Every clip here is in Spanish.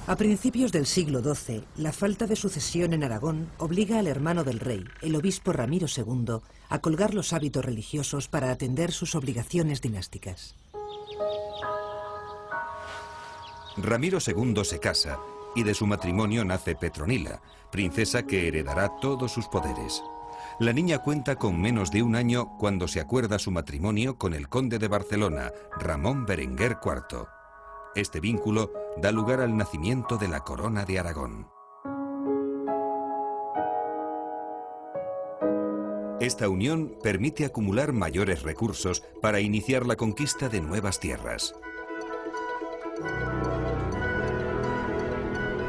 A principios del siglo XII, la falta de sucesión en Aragón obliga al hermano del rey, el obispo Ramiro II, a colgar los hábitos religiosos para atender sus obligaciones dinásticas. Ramiro II se casa y de su matrimonio nace Petronila, princesa que heredará todos sus poderes. La niña cuenta con menos de un año cuando se acuerda su matrimonio con el conde de Barcelona, Ramón Berenguer IV. Este vínculo da lugar al nacimiento de la corona de Aragón. Esta unión permite acumular mayores recursos para iniciar la conquista de nuevas tierras.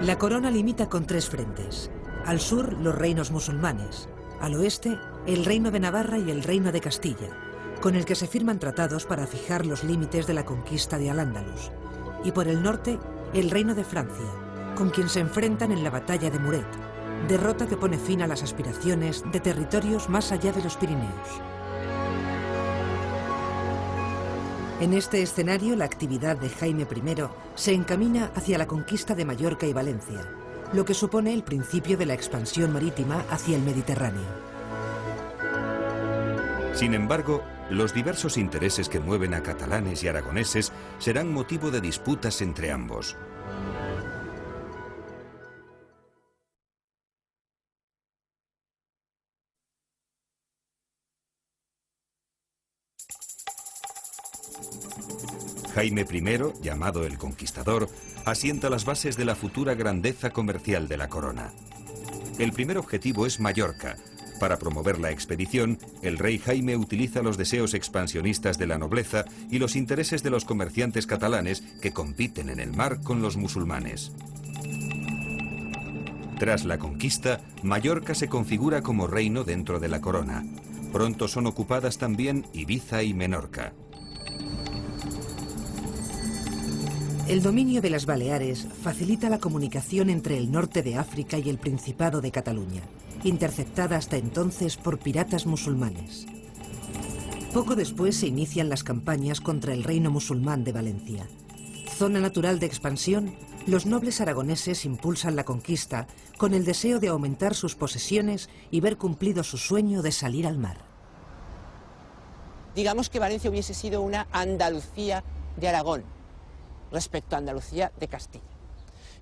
La corona limita con 3 frentes. Al sur, los reinos musulmanes. Al oeste, el reino de Navarra y el reino de Castilla, con el que se firman tratados para fijar los límites de la conquista de Al-Ándalus. Y por el norte, el reino de Francia, con quien se enfrentan en la batalla de Muret, derrota que pone fin a las aspiraciones de territorios más allá de los Pirineos. En este escenario, la actividad de Jaime I se encamina hacia la conquista de Mallorca y Valencia, lo que supone el principio de la expansión marítima hacia el Mediterráneo. Sin embargo, los diversos intereses que mueven a catalanes y aragoneses serán motivo de disputas entre ambos. Jaime I, llamado el Conquistador, asienta las bases de la futura grandeza comercial de la corona. El primer objetivo es Mallorca. Para promover la expedición, el rey Jaime utiliza los deseos expansionistas de la nobleza y los intereses de los comerciantes catalanes que compiten en el mar con los musulmanes. Tras la conquista, Mallorca se configura como reino dentro de la corona. Pronto son ocupadas también Ibiza y Menorca. El dominio de las Baleares facilita la comunicación entre el norte de África y el Principado de Cataluña, interceptada hasta entonces por piratas musulmanes. Poco después se inician las campañas contra el reino musulmán de Valencia. Zona natural de expansión, los nobles aragoneses impulsan la conquista con el deseo de aumentar sus posesiones y ver cumplido su sueño de salir al mar. Digamos que Valencia hubiese sido una Andalucía de Aragón respecto a Andalucía de Castilla.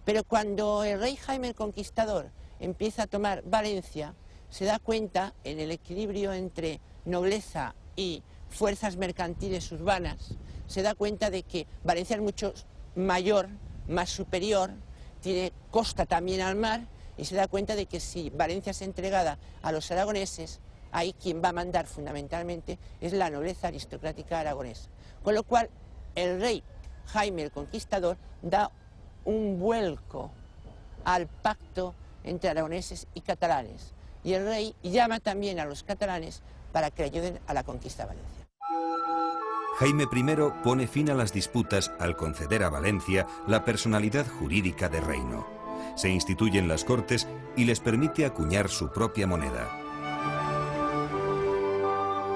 Pero cuando el rey Jaime el Conquistador empieza a tomar Valencia, se da cuenta en el equilibrio entre nobleza y fuerzas mercantiles urbanas, se da cuenta de que Valencia es mucho mayor, más superior, tiene costa también al mar, y se da cuenta de que si Valencia es entregada a los aragoneses, ahí quien va a mandar fundamentalmente es la nobleza aristocrática aragonesa. Con lo cual el rey Jaime el Conquistador da un vuelco al pacto entre aragoneses y catalanes, y el rey llama también a los catalanes para que ayuden a la conquista de Valencia. Jaime I pone fin a las disputas al conceder a Valencia la personalidad jurídica de reino. Se instituyen las Cortes y les permite acuñar su propia moneda.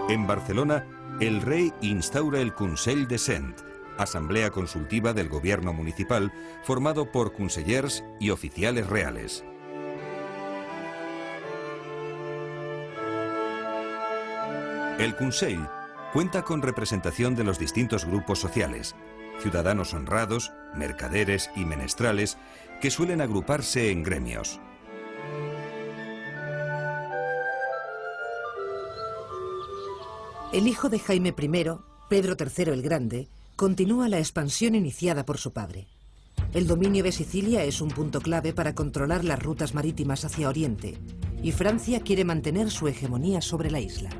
En Barcelona, el rey instaura el Consell de Cent, asamblea consultiva del gobierno municipal formado por consellers y oficiales reales. El Consell cuenta con representación de los distintos grupos sociales, ciudadanos honrados, mercaderes y menestrales que suelen agruparse en gremios. El hijo de Jaime I, Pedro III el Grande, continúa la expansión iniciada por su padre. El dominio de Sicilia es un punto clave para controlar las rutas marítimas hacia Oriente, y Francia quiere mantener su hegemonía sobre la isla.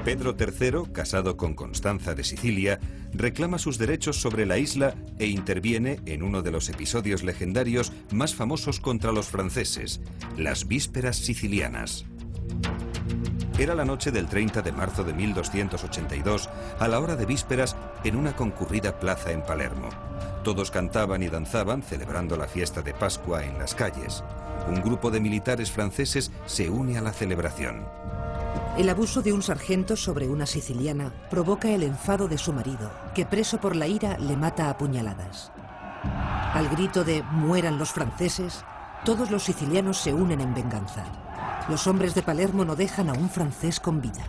Pedro III, casado con Constanza de Sicilia, reclama sus derechos sobre la isla e interviene en uno de los episodios legendarios más famosos contra los franceses, las Vísperas Sicilianas. Era la noche del 30 de marzo de 1282, a la hora de vísperas, en una concurrida plaza en Palermo. Todos cantaban y danzaban, celebrando la fiesta de Pascua en las calles. Un grupo de militares franceses se une a la celebración. El abuso de un sargento sobre una siciliana provoca el enfado de su marido, que preso por la ira le mata a puñaladas. Al grito de «mueran los franceses», todos los sicilianos se unen en venganza. Los hombres de Palermo no dejan a un francés con vida.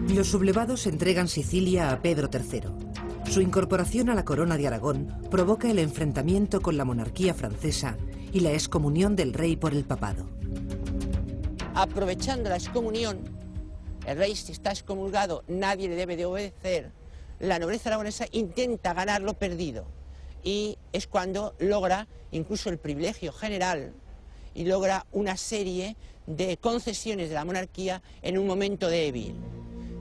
Los sublevados entregan Sicilia a Pedro III. Su incorporación a la corona de Aragón provoca el enfrentamiento con la monarquía francesa y la excomunión del rey por el papado. Aprovechando la excomunión, el rey, si está excomulgado, nadie le debe de obedecer. La nobleza aragonesa intenta ganar lo perdido y es cuando logra incluso el privilegio general y logra una serie de concesiones de la monarquía en un momento débil.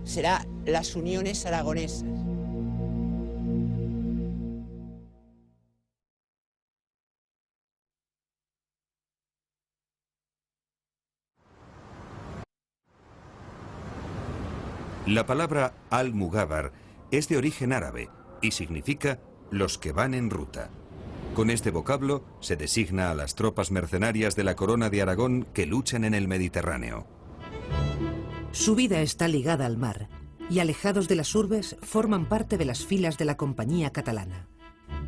Será las uniones aragonesas. La palabra al-Mugábar es de origen árabe y significa los que van en ruta. Con este vocablo se designa a las tropas mercenarias de la Corona de Aragón que luchan en el Mediterráneo. Su vida está ligada al mar y, alejados de las urbes, forman parte de las filas de la Compañía Catalana.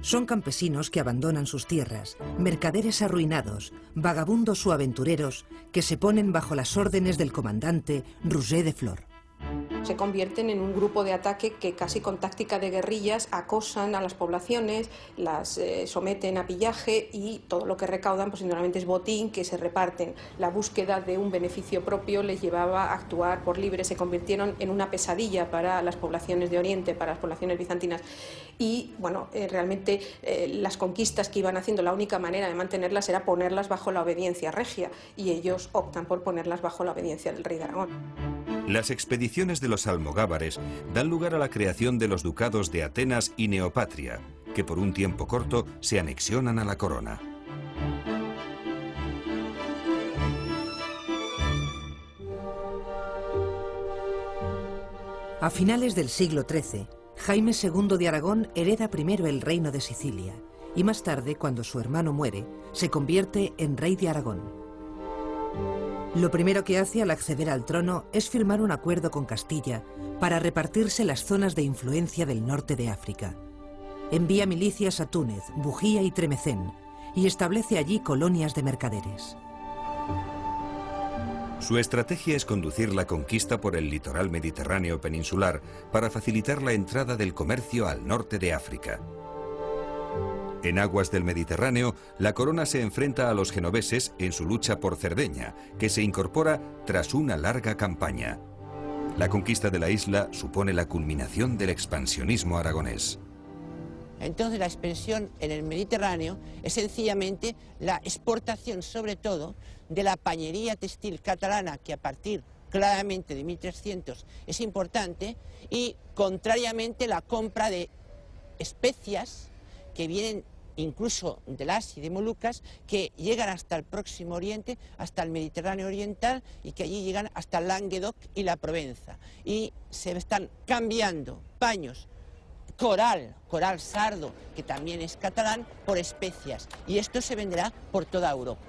Son campesinos que abandonan sus tierras, mercaderes arruinados, vagabundos o aventureros que se ponen bajo las órdenes del comandante Roger de Flor. Se convierten en un grupo de ataque que casi con táctica de guerrillas acosan a las poblaciones, las someten a pillaje y todo lo que recaudan pues normalmente es botín que se reparten. La búsqueda de un beneficio propio les llevaba a actuar por libre, se convirtieron en una pesadilla para las poblaciones de Oriente, para las poblaciones bizantinas y bueno, realmente las conquistas que iban haciendo, la única manera de mantenerlas era ponerlas bajo la obediencia regia y ellos optan por ponerlas bajo la obediencia del rey de Aragón. Las expediciones de los almogávares dan lugar a la creación de los ducados de Atenas y Neopatria, que por un tiempo corto se anexionan a la corona. A finales del siglo XIII, Jaime II de Aragón hereda primero el reino de Sicilia y más tarde, cuando su hermano muere, se convierte en rey de Aragón. Lo primero que hace al acceder al trono es firmar un acuerdo con Castilla para repartirse las zonas de influencia del norte de África. Envía milicias a Túnez, Bujía y Tremecén y establece allí colonias de mercaderes. Su estrategia es conducir la conquista por el litoral mediterráneo peninsular para facilitar la entrada del comercio al norte de África. En aguas del Mediterráneo, la corona se enfrenta a los genoveses en su lucha por Cerdeña, que se incorpora tras una larga campaña. La conquista de la isla supone la culminación del expansionismo aragonés. Entonces la expansión en el Mediterráneo es sencillamente la exportación, sobre todo, de la pañería textil catalana, que a partir claramente de 1300 es importante, y contrariamente la compra de especias que vienen incluso del Asia y de Molucas, que llegan hasta el Próximo Oriente, hasta el Mediterráneo Oriental, y que allí llegan hasta el Languedoc y la Provenza. Y se están cambiando paños, coral sardo, que también es catalán, por especias. Y esto se venderá por toda Europa.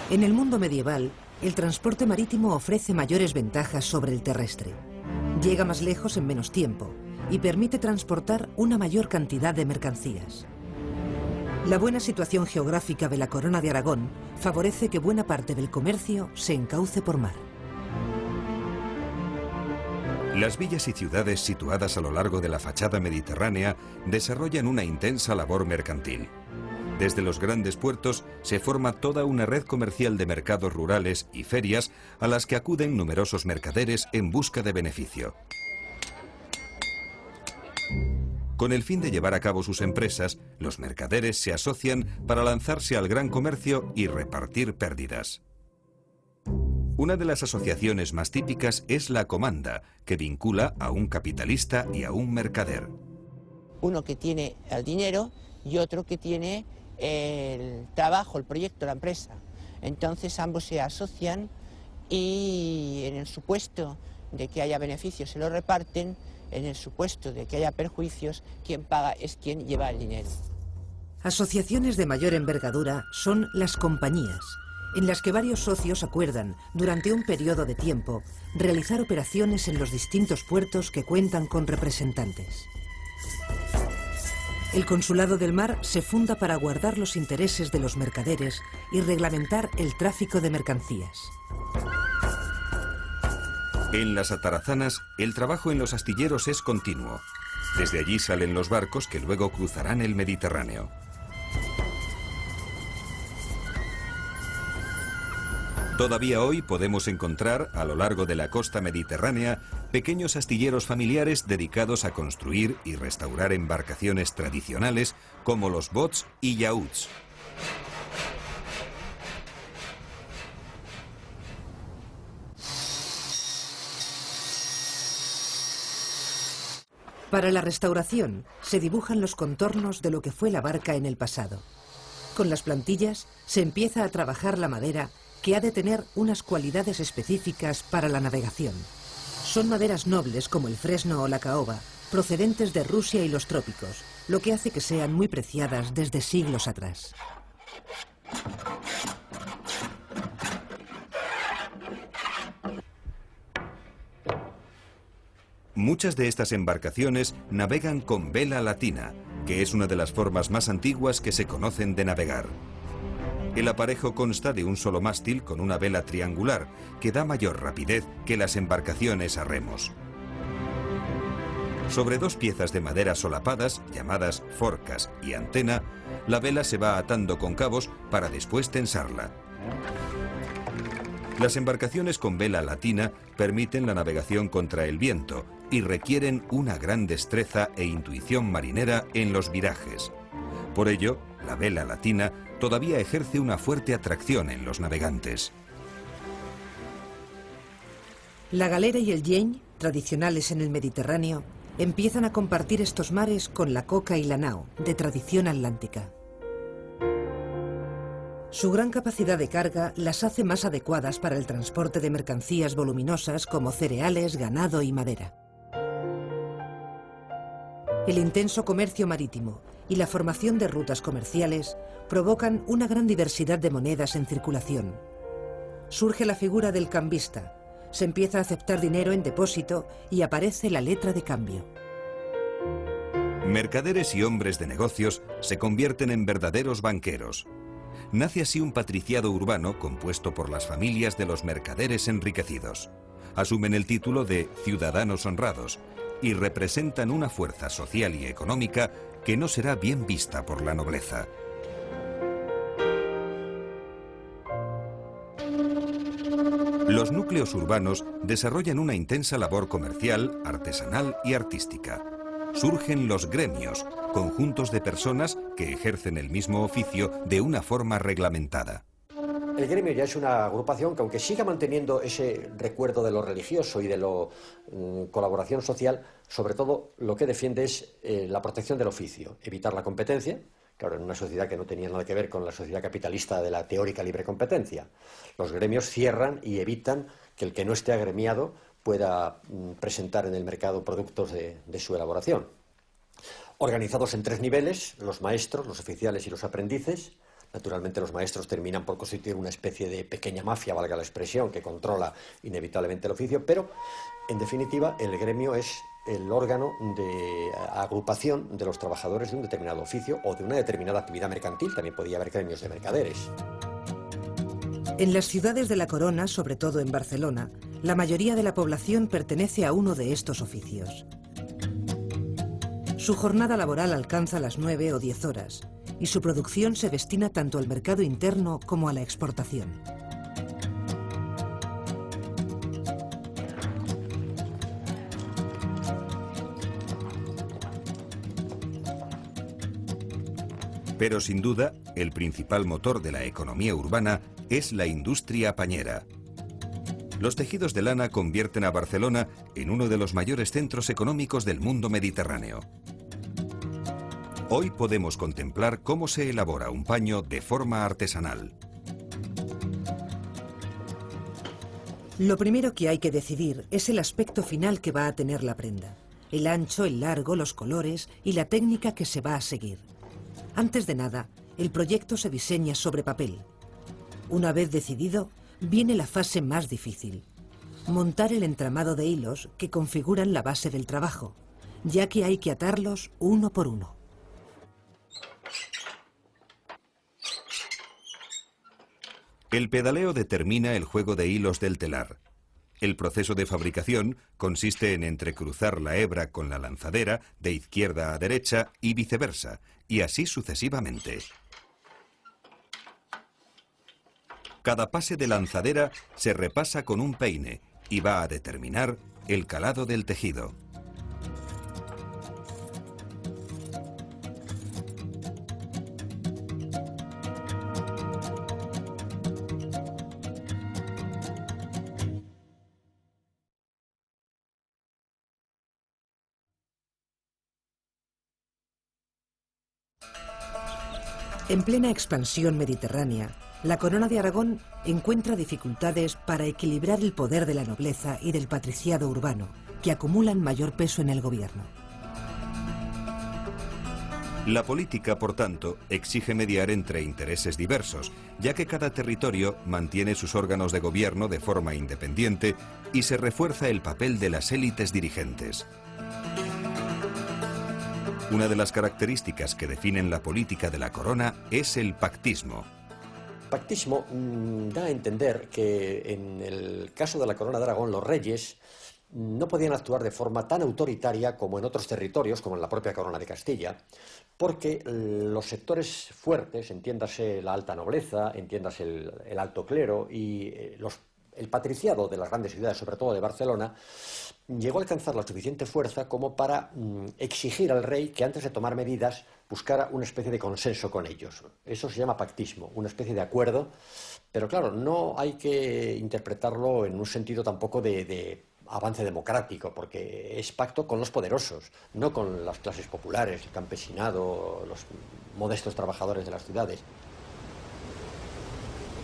En el mundo medieval, el transporte marítimo ofrece mayores ventajas sobre el terrestre. Llega más lejos en menos tiempo y permite transportar una mayor cantidad de mercancías. La buena situación geográfica de la Corona de Aragón favorece que buena parte del comercio se encauce por mar. Las villas y ciudades situadas a lo largo de la fachada mediterránea desarrollan una intensa labor mercantil. Desde los grandes puertos se forma toda una red comercial de mercados rurales y ferias a las que acuden numerosos mercaderes en busca de beneficio. Con el fin de llevar a cabo sus empresas, los mercaderes se asocian para lanzarse al gran comercio y repartir pérdidas. Una de las asociaciones más típicas es la comanda, que vincula a un capitalista y a un mercader. Uno que tiene el dinero y otro que tiene el trabajo, el proyecto, la empresa. Entonces ambos se asocian y en el supuesto de que haya beneficios se lo reparten, en el supuesto de que haya perjuicios, quien paga es quien lleva el dinero. Asociaciones de mayor envergadura son las compañías, en las que varios socios acuerdan, durante un periodo de tiempo, realizar operaciones en los distintos puertos que cuentan con representantes. El Consulado del Mar se funda para guardar los intereses de los mercaderes y reglamentar el tráfico de mercancías. En las atarazanas, el trabajo en los astilleros es continuo. Desde allí salen los barcos que luego cruzarán el Mediterráneo. Todavía hoy podemos encontrar, a lo largo de la costa mediterránea, pequeños astilleros familiares dedicados a construir y restaurar embarcaciones tradicionales como los bots y yachts. Para la restauración se dibujan los contornos de lo que fue la barca en el pasado. Con las plantillas se empieza a trabajar la madera, que ha de tener unas cualidades específicas para la navegación. Son maderas nobles como el fresno o la caoba, procedentes de Rusia y los trópicos, lo que hace que sean muy preciadas desde siglos atrás. Muchas de estas embarcaciones navegan con vela latina, que es una de las formas más antiguas que se conocen de navegar. El aparejo consta de un solo mástil con una vela triangular, que da mayor rapidez que las embarcaciones a remos. Sobre dos piezas de madera solapadas, llamadas forcas y antena, la vela se va atando con cabos para después tensarla. Las embarcaciones con vela latina permiten la navegación contra el viento y requieren una gran destreza e intuición marinera en los virajes. Por ello, la vela latina todavía ejerce una fuerte atracción en los navegantes. La galera y el yeny, tradicionales en el Mediterráneo, empiezan a compartir estos mares con la coca y la nao, de tradición atlántica. Su gran capacidad de carga las hace más adecuadas para el transporte de mercancías voluminosas como cereales, ganado y madera. El intenso comercio marítimo y la formación de rutas comerciales provocan una gran diversidad de monedas en circulación. Surge la figura del cambista, se empieza a aceptar dinero en depósito y aparece la letra de cambio. Mercaderes y hombres de negocios se convierten en verdaderos banqueros. Nace así un patriciado urbano compuesto por las familias de los mercaderes enriquecidos. Asumen el título de ciudadanos honrados y representan una fuerza social y económica que no será bien vista por la nobleza. Los núcleos urbanos desarrollan una intensa labor comercial, artesanal y artística. Surgen los gremios, conjuntos de personas que ejercen el mismo oficio de una forma reglamentada. El gremio ya es una agrupación que, aunque siga manteniendo ese recuerdo de lo religioso y de la colaboración social, sobre todo lo que defiende es la protección del oficio, evitar la competencia, claro, en una sociedad que no tenía nada que ver con la sociedad capitalista de la teórica libre competencia. Los gremios cierran y evitan que el que no esté agremiado pueda presentar en el mercado productos de su elaboración. Organizados en 3 niveles, los maestros, los oficiales y los aprendices. Naturalmente los maestros terminan por constituir una especie de pequeña mafia, valga la expresión, que controla inevitablemente el oficio, pero en definitiva el gremio es el órgano de agrupación de los trabajadores de un determinado oficio o de una determinada actividad mercantil. También podía haber gremios de mercaderes. En las ciudades de la corona, sobre todo en Barcelona, la mayoría de la población pertenece a uno de estos oficios. Su jornada laboral alcanza las 9 o 10 horas y su producción se destina tanto al mercado interno como a la exportación. Pero sin duda, el principal motor de la economía urbana es la industria pañera. Los tejidos de lana convierten a Barcelona en uno de los mayores centros económicos del mundo mediterráneo. Hoy podemos contemplar cómo se elabora un paño de forma artesanal. Lo primero que hay que decidir es el aspecto final que va a tener la prenda. El ancho, el largo, los colores y la técnica que se va a seguir. Antes de nada, el proyecto se diseña sobre papel. Una vez decidido, viene la fase más difícil: montar el entramado de hilos que configuran la base del trabajo, ya que hay que atarlos uno por uno. El pedaleo determina el juego de hilos del telar. El proceso de fabricación consiste en entrecruzar la hebra con la lanzadera de izquierda a derecha y viceversa, y así sucesivamente. Cada pase de lanzadera se repasa con un peine y va a determinar el calado del tejido. En plena expansión mediterránea, la Corona de Aragón encuentra dificultades para equilibrar el poder de la nobleza y del patriciado urbano, que acumulan mayor peso en el gobierno. La política, por tanto, exige mediar entre intereses diversos, ya que cada territorio mantiene sus órganos de gobierno de forma independiente y se refuerza el papel de las élites dirigentes. Una de las características que definen la política de la corona es el pactismo. Pactismo da a entender que en el caso de la Corona de Aragón los reyes no podían actuar de forma tan autoritaria como en otros territorios, como en la propia Corona de Castilla, porque los sectores fuertes, entiéndase la alta nobleza, entiéndase el alto clero y el patriciado de las grandes ciudades, sobre todo de Barcelona, llegó a alcanzar la suficiente fuerza como para exigir al rey que antes de tomar medidas buscara una especie de consenso con ellos. Eso se llama pactismo, una especie de acuerdo, pero claro, no hay que interpretarlo en un sentido tampoco de avance democrático, porque es pacto con los poderosos, no con las clases populares, el campesinado, los modestos trabajadores de las ciudades.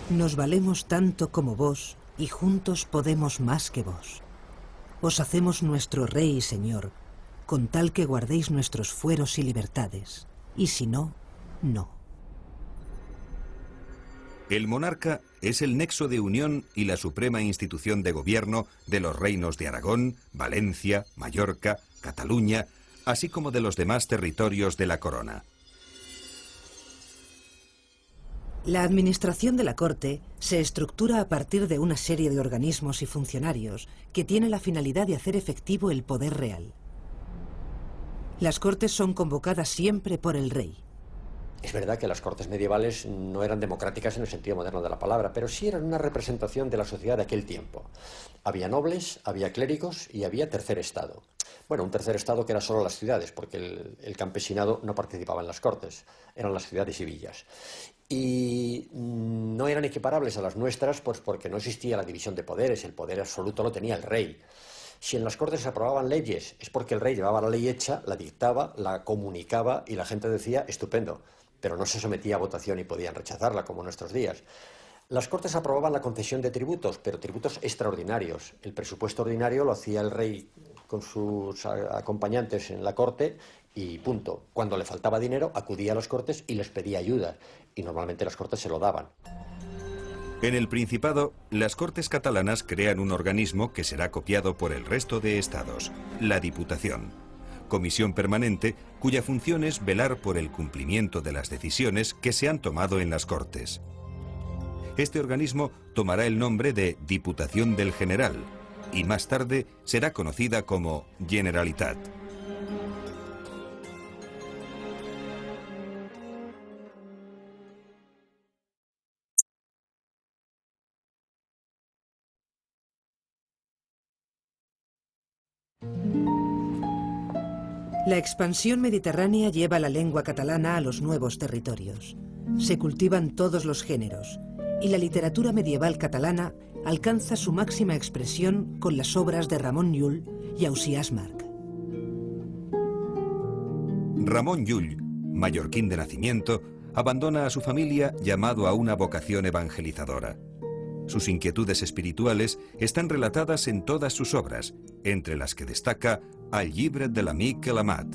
Nos valemos tanto como vos, y juntos podemos más que vos. Os hacemos nuestro rey y señor, con tal que guardéis nuestros fueros y libertades, y si no, no. El monarca es el nexo de unión y la suprema institución de gobierno de los reinos de Aragón, Valencia, Mallorca, Cataluña, así como de los demás territorios de la corona. La administración de la corte se estructura a partir de una serie de organismos y funcionarios que tienen la finalidad de hacer efectivo el poder real. Las cortes son convocadas siempre por el rey. Es verdad que las cortes medievales no eran democráticas en el sentido moderno de la palabra, pero sí eran una representación de la sociedad de aquel tiempo. Había nobles, había clérigos y había tercer estado. Bueno, un tercer estado que era solo las ciudades, porque el campesinado no participaba en las cortes, eran las ciudades y villas. Y no eran equiparables a las nuestras, pues porque no existía la división de poderes, el poder absoluto lo tenía el rey. Si en las cortes se aprobaban leyes, es porque el rey llevaba la ley hecha, la dictaba, la comunicaba y la gente decía, estupendo, pero no se sometía a votación y podían rechazarla, como en nuestros días. Las cortes aprobaban la concesión de tributos, pero tributos extraordinarios. El presupuesto ordinario lo hacía el rey con sus acompañantes en la corte y punto. Cuando le faltaba dinero, acudía a las cortes y les pedía ayuda, y normalmente las cortes se lo daban. En el Principado, las Cortes catalanas crean un organismo que será copiado por el resto de estados, la Diputación, comisión permanente cuya función es velar por el cumplimiento de las decisiones que se han tomado en las Cortes. Este organismo tomará el nombre de Diputación del General y más tarde será conocida como Generalitat. La expansión mediterránea lleva la lengua catalana a los nuevos territorios. Se cultivan todos los géneros, y la literatura medieval catalana alcanza su máxima expresión con las obras de Ramon Llull y Ausiàs March. Ramon Llull, mallorquín de nacimiento, abandona a su familia llamado a una vocación evangelizadora. Sus inquietudes espirituales están relatadas en todas sus obras, entre las que destaca El llibre de l'amic que l'amat,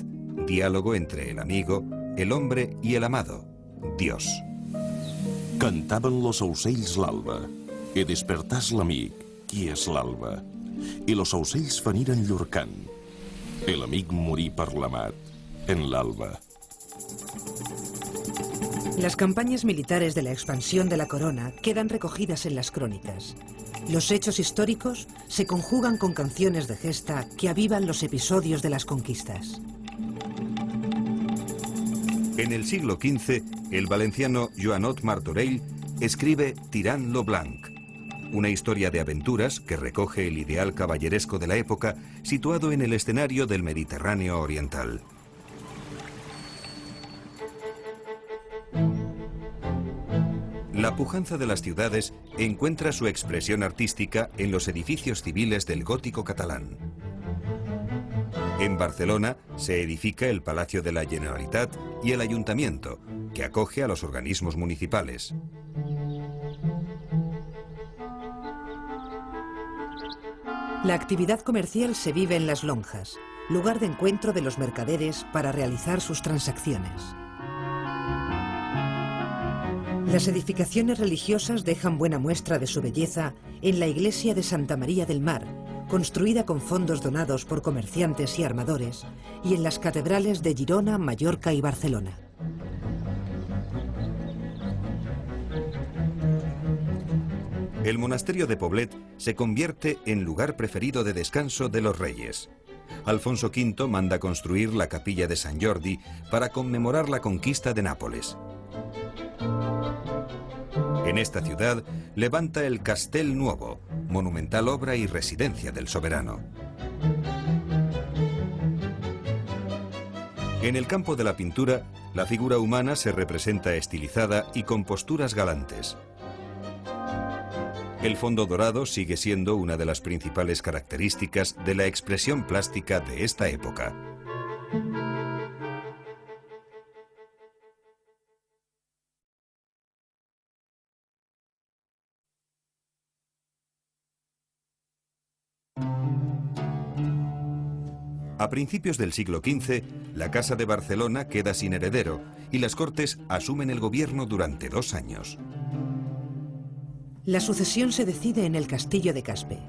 diálogo entre el amigo el hombre y el amado, Dios. Cantaven los aucells l'alba, i despertàs l'amic, qui és l'alba. I los aucells veniren llur cant. El amic morí per l'amat en l'alba. Las campañas militares de la expansión de la corona quedan recogidas en las crónicas. Los hechos históricos se conjugan con canciones de gesta que avivan los episodios de las conquistas. En el siglo XV, el valenciano Joanot Martorell escribe Tirant lo Blanc, una historia de aventuras que recoge el ideal caballeresco de la época situado en el escenario del Mediterráneo oriental. La pujanza de las ciudades encuentra su expresión artística en los edificios civiles del gótico catalán. En Barcelona se edifica el Palacio de la Generalitat y el Ayuntamiento, que acoge a los organismos municipales. La actividad comercial se vive en las lonjas, lugar de encuentro de los mercaderes para realizar sus transacciones. Las edificaciones religiosas dejan buena muestra de su belleza en la iglesia de Santa María del Mar, construida con fondos donados por comerciantes y armadores, y en las catedrales de Girona, Mallorca y Barcelona. El monasterio de Poblet se convierte en lugar preferido de descanso de los reyes. Alfonso V manda construir la capilla de Sant Jordi para conmemorar la conquista de Nápoles. En esta ciudad levanta el Castel Nuovo, monumental obra y residencia del soberano. En el campo de la pintura, la figura humana se representa estilizada y con posturas galantes. El fondo dorado sigue siendo una de las principales características de la expresión plástica de esta época. A principios del siglo XV, la Casa de Barcelona queda sin heredero y las Cortes asumen el gobierno durante 2 años. La sucesión se decide en el castillo de Caspe.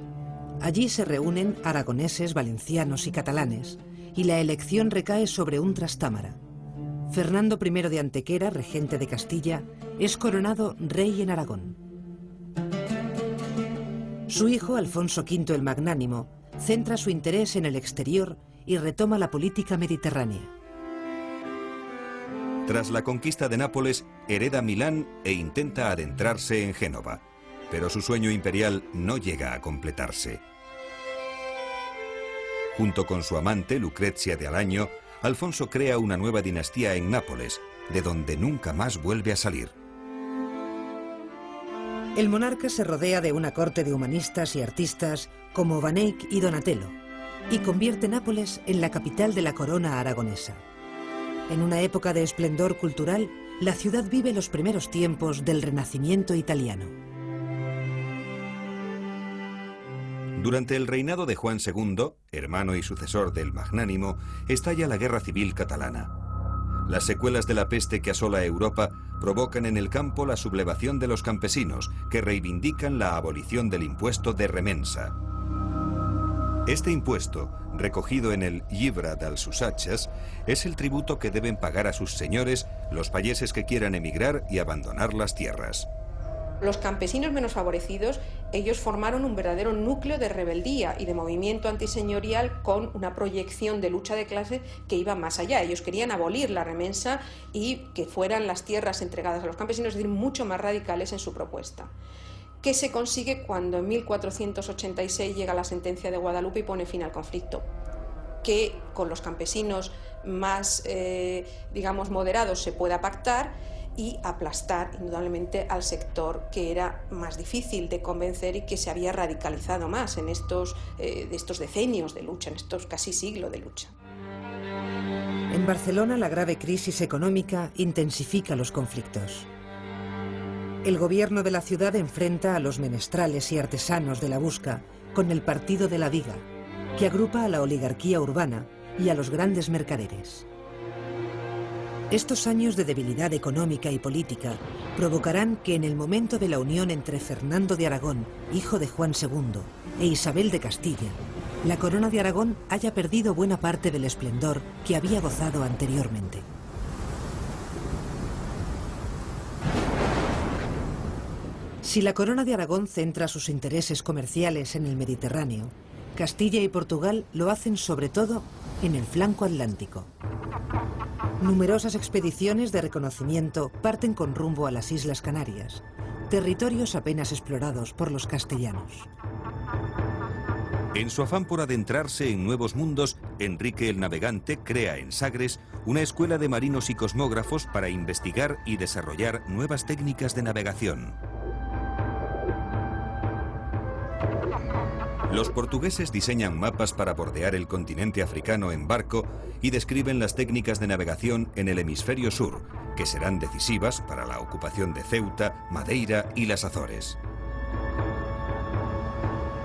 Allí se reúnen aragoneses, valencianos y catalanes, y la elección recae sobre un trastámara. Fernando I de Antequera, regente de Castilla, es coronado rey en Aragón. Su hijo, Alfonso V el Magnánimo, centra su interés en el exterior y retoma la política mediterránea. Tras la conquista de Nápoles, hereda Milán e intenta adentrarse en Génova, pero su sueño imperial no llega a completarse. Junto con su amante, Lucrezia de Alaño, Alfonso crea una nueva dinastía en Nápoles, de donde nunca más vuelve a salir. El monarca se rodea de una corte de humanistas y artistas como Van Eyck y Donatello, y convierte Nápoles en la capital de la corona aragonesa. En una época de esplendor cultural, la ciudad vive los primeros tiempos del Renacimiento italiano. Durante el reinado de Juan II, hermano y sucesor del Magnánimo, estalla la Guerra Civil Catalana. Las secuelas de la peste que asola Europa provocan en el campo la sublevación de los campesinos, que reivindican la abolición del impuesto de remensa. Este impuesto, recogido en el Llibre dels Usatges, es el tributo que deben pagar a sus señores los payeses que quieran emigrar y abandonar las tierras. Los campesinos menos favorecidos, ellos formaron un verdadero núcleo de rebeldía y de movimiento antiseñorial con una proyección de lucha de clase que iba más allá. Ellos querían abolir la remensa y que fueran las tierras entregadas a los campesinos, es decir, mucho más radicales en su propuesta. Que se consigue cuando en 1486 llega la sentencia de Guadalupe y pone fin al conflicto, que con los campesinos más, digamos, moderados se pueda pactar y aplastar indudablemente al sector que era más difícil de convencer y que se había radicalizado más en estos decenios de lucha, en estos casi siglos de lucha. En Barcelona, la grave crisis económica intensifica los conflictos. El gobierno de la ciudad enfrenta a los menestrales y artesanos de la Busca con el Partido de la Viga, que agrupa a la oligarquía urbana y a los grandes mercaderes. Estos años de debilidad económica y política provocarán que en el momento de la unión entre Fernando de Aragón, hijo de Juan II, e Isabel de Castilla, la corona de Aragón haya perdido buena parte del esplendor que había gozado anteriormente. Si la corona de Aragón centra sus intereses comerciales en el Mediterráneo, Castilla y Portugal lo hacen sobre todo en el flanco atlántico. Numerosas expediciones de reconocimiento parten con rumbo a las Islas Canarias, territorios apenas explorados por los castellanos. En su afán por adentrarse en nuevos mundos, Enrique el Navegante crea en Sagres una escuela de marinos y cosmógrafos para investigar y desarrollar nuevas técnicas de navegación. Los portugueses diseñan mapas para bordear el continente africano en barco y describen las técnicas de navegación en el hemisferio sur, que serán decisivas para la ocupación de Ceuta, Madeira y las Azores.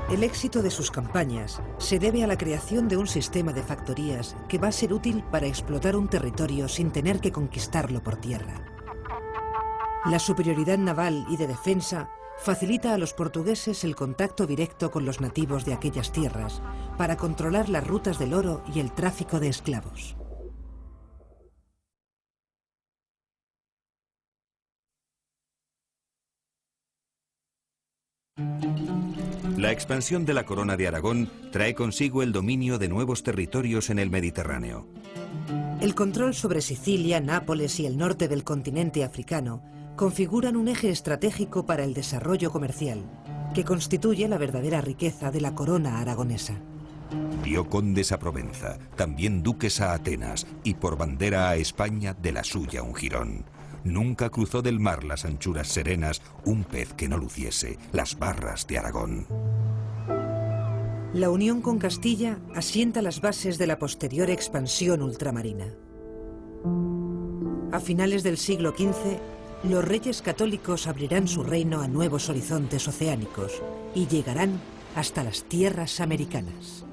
El éxito de sus campañas se debe a la creación de un sistema de factorías que va a ser útil para explotar un territorio sin tener que conquistarlo por tierra. La superioridad naval y de defensa facilita a los portugueses el contacto directo con los nativos de aquellas tierras para controlar las rutas del oro y el tráfico de esclavos. La expansión de la Corona de Aragón trae consigo el dominio de nuevos territorios en el Mediterráneo. El control sobre Sicilia, Nápoles y el norte del continente africano configuran un eje estratégico para el desarrollo comercial, que constituye la verdadera riqueza de la corona aragonesa. Dio condes a Provenza, también duques a Atenas, y por bandera a España de la suya un jirón. Nunca cruzó del mar las anchuras serenas un pez que no luciese las barras de Aragón. La unión con Castilla asienta las bases de la posterior expansión ultramarina. A finales del siglo XV, los reyes católicos abrirán su reino a nuevos horizontes oceánicos y llegarán hasta las tierras americanas.